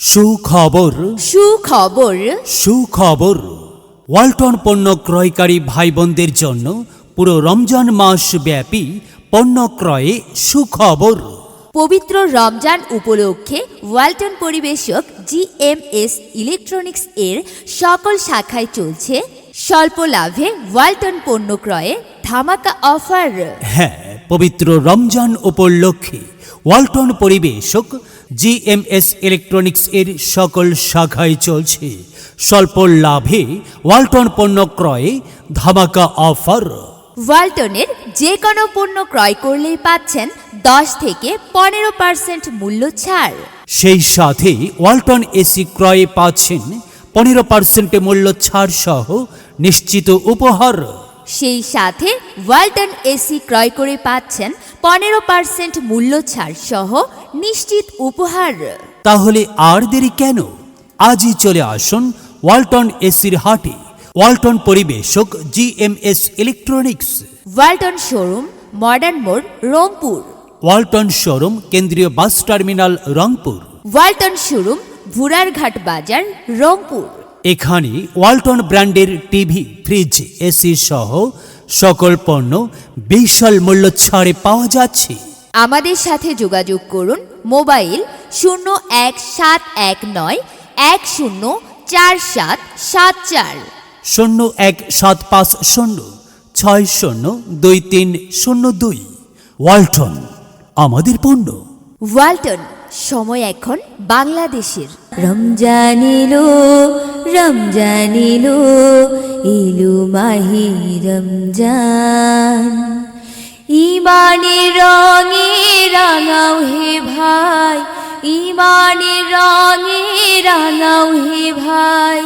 সুখবর সুখবর সুখবর ওয়ালটন পণ্য ক্রয়কারী ভাই বোনদের জন্য পুরো রমজান মাস ব্যাপী পণ্য ক্রয়ে সুখবর। পবিত্র রমজান উপলক্ষে ওয়ালটন পরিবেশক জিএমএস ইলেকট্রনিক্স এর সকল শাখায় চলছে স্বল্প লাভে ওয়ালটন পণ্য ক্রয়ে ধামাকা অফার। হ্যাঁ, পবিত্র রমজান উপলক্ষে ওয়ালটন পরিবেশক জিএমএস ইলেকট্রনিক্স এর সকল শাখায় চলছে স্বল্প লাভে ওয়ালটন পণ্য ক্রয়ে ধামাকা অফার। ওয়ালটনের যে কোনো পণ্য ক্রয় করলেই পাচ্ছেন 10 থেকে 15% মূল্য ছাড়। সেই সাথে ওয়ালটন এসি ক্রয়ে পাচ্ছেন 15% মূল্য ছাড় সহ নিশ্চিত উপহার। সেই সাথে ওয়ালটন এসি ক্রয় করে পাচ্ছেন 15% মূল্য ছাড় সহ নিশ্চিত উপহার। তাহলে আর দেরি কেন, আজই চলে আসুন ওয়ালটন এসির হাটে। ওয়ালটন পরিবেশক GMS electronics, Walton showroom, modern মোড়, রংপুর। ওয়ালটন শোরুম, কেন্দ্রীয় bus terminal, Rangpur. Walton showroom, Bhurarghat বাজার, রংপুর। এখানে ওয়ালটন ব্র্যান্ডের টিভি, ফ্রিজ, এসি সহ সকল পণ্য বিশাল মূল্য ছাড়ে পাওয়া যাচ্ছে। আমাদের সাথে যোগাযোগ করুন মোবাইল 01719 104774, 01750 602302। ওয়ালটন, আমাদের পণ্য। ওয়ালটন, সময় এখন বাংলাদেশের। রমজান এলো, রমজান এলো, এলো মাহি রমজান। ইমানের রঙে রাঙাও হে ভাই, ইমানের রঙে রাঙাও হে ভাই,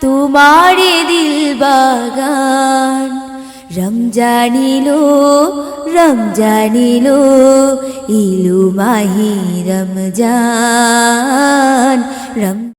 তোমার দিল বাগান। রমজান এলো, রমজান এলো, এলো মাহি রমজান।